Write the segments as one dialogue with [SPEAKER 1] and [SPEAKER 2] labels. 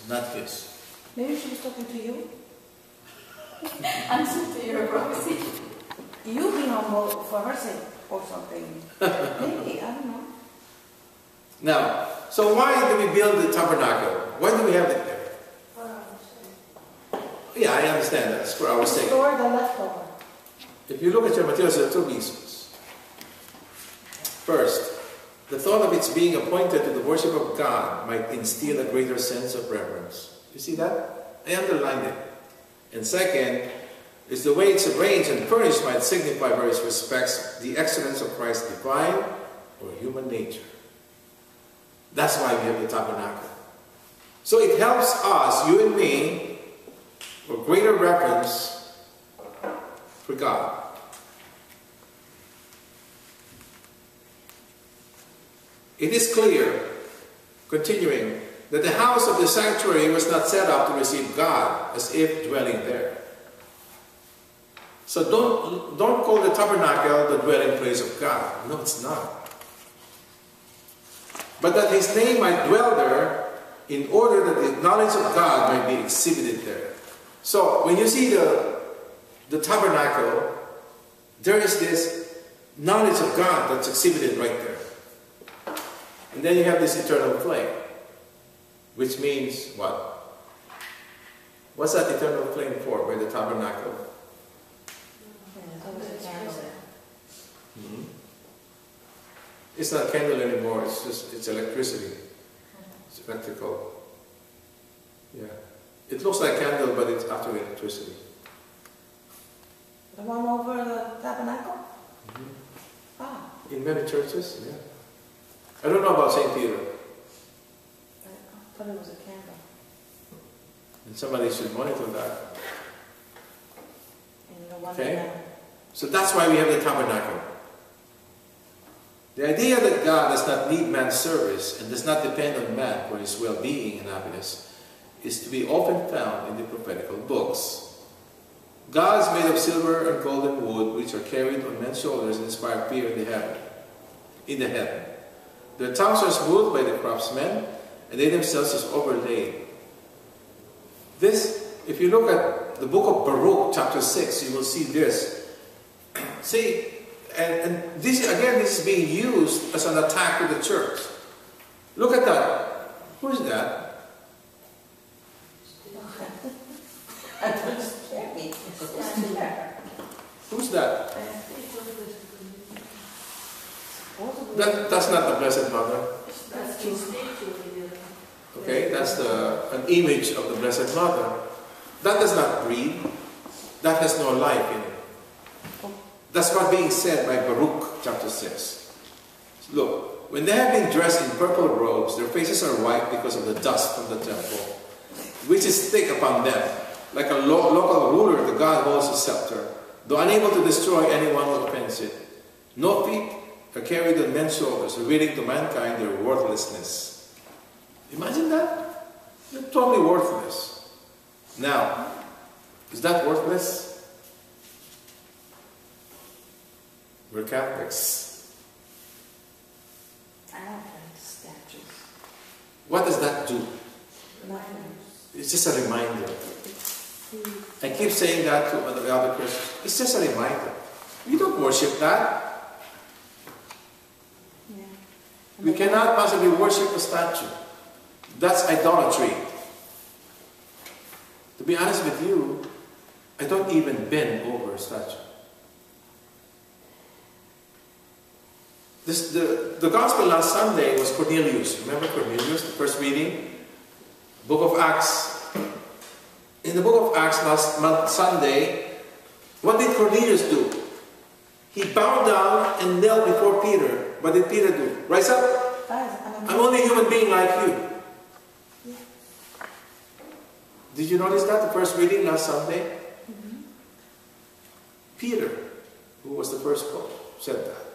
[SPEAKER 1] not his.
[SPEAKER 2] Maybe she was talking to you.
[SPEAKER 3] Answer to your prophecy.
[SPEAKER 2] You be humble for her sake or something. Maybe, I don't know.
[SPEAKER 1] Now, so why do we build the tabernacle? Why do we have it there? Yeah, I understand that. It's for our sake.
[SPEAKER 2] Store the leftover.
[SPEAKER 1] If you look at your materials, there are two reasons. First, the thought of its being appointed to the worship of God might instill a greater sense of reverence. You see that? I underlined it. And second, is the way it's arranged and furnished might signify various respects the excellence of Christ's divine or human nature. That's why we have the tabernacle. So it helps us, you and me, for greater reverence for God. It is clear, continuing, that the house of the sanctuary was not set up to receive God as if dwelling there. So don't call the tabernacle the dwelling place of God. No, it's not. But that His name might dwell there in order that the knowledge of God might be exhibited there. So when you see the tabernacle, there is this knowledge of God that's exhibited right there. And then you have this eternal flame, which means what? What's that eternal flame for by the tabernacle? Hmm? It's not candle anymore, it's electricity. It's electrical. Yeah. It looks like candle, but it's actually electricity.
[SPEAKER 2] The one over the tabernacle?
[SPEAKER 1] Mm-hmm.
[SPEAKER 2] Ah.
[SPEAKER 1] In many churches, yeah. I don't know about St. Peter.
[SPEAKER 2] I thought it was a candle.
[SPEAKER 1] And somebody should monitor that.
[SPEAKER 2] And the one
[SPEAKER 1] Okay? So that's why we have the tabernacle. The idea that God does not need man's service and does not depend on man for his well-being and happiness is to be often found in the prophetical books. Gods made of silver and gold and wood, which are carried on men's shoulders and inspire fear in the heaven. Their tongues are smoothed by the craftsmen, and they themselves are overlaid. This, if you look at the book of Baruch, chapter 6, you will see this. See, and this again, this is being used as an attack to the church. Look at that. Who is that? Who's that? That's not the Blessed Mother. Okay, that's an image of the Blessed Mother. That does not breathe. That has no life in it. That's what's being said by Baruch chapter 6. Look, when they have been dressed in purple robes, their faces are white because of the dust from the temple, which is thick upon them. Like a local ruler, the god holds a scepter, though unable to destroy anyone who offends it. No feet are carried on men's shoulders, revealing to mankind their worthlessness. Imagine that? They're totally worthless. Now, is that worthless? We're Catholics.
[SPEAKER 2] I don't like statues.
[SPEAKER 1] What does that do?
[SPEAKER 2] Nothing.
[SPEAKER 1] It's just a reminder. I keep saying that to the other Christians. It's just a reminder. We don't worship that.
[SPEAKER 2] Yeah.
[SPEAKER 1] We cannot possibly worship a statue. That's idolatry. To be honest with you, I don't even bend over a statue. The gospel last Sunday was Cornelius. Remember Cornelius, the first reading? Book of Acts. In the book of Acts last Sunday, what did Cornelius do? He bowed down and knelt before Peter. What did Peter do? Rise up. I'm only a human being like you. Did you notice that, the first reading last Sunday?
[SPEAKER 2] Mm-hmm.
[SPEAKER 1] Peter, who was the first pope, said that.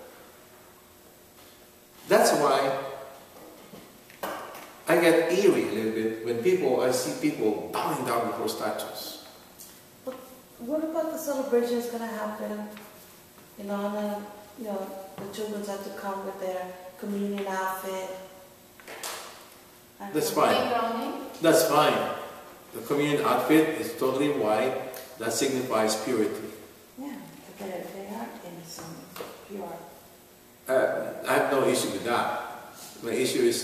[SPEAKER 1] That's why I get eerie a little bit when I see people bowing down before statues.
[SPEAKER 2] But what about the celebration is going to happen? You know, the children have to come with their communion outfit.
[SPEAKER 1] That's fine. That's fine. The communion outfit is totally white. That signifies purity.
[SPEAKER 2] Yeah, but they are innocent, pure.
[SPEAKER 1] I have no issue with that. My issue is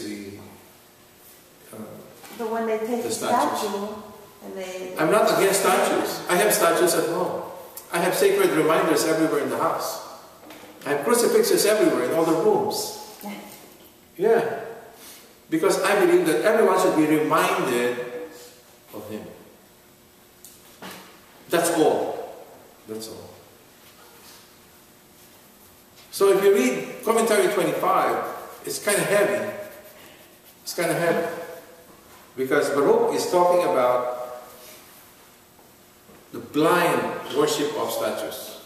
[SPEAKER 2] But when they take the statue and they...
[SPEAKER 1] I'm not against statues. I have statues at home. I have sacred reminders everywhere in the house. I have crucifixes everywhere in all the rooms. Yeah. Because I believe that everyone should be reminded of Him. That's all. That's all. So if you read Commentary 25, it's kind of heavy. It's kind of heavy. Because Baruch is talking about the blind worship of statues.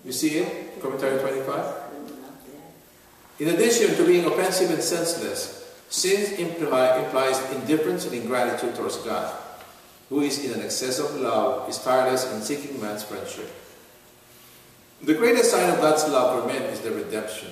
[SPEAKER 1] You see it? Commentary 25? In addition to being offensive and senseless, sin implies indifference and ingratitude towards God, who is in an excess of love, is tireless in seeking man's friendship. The greatest sign of God's love for men is the redemption.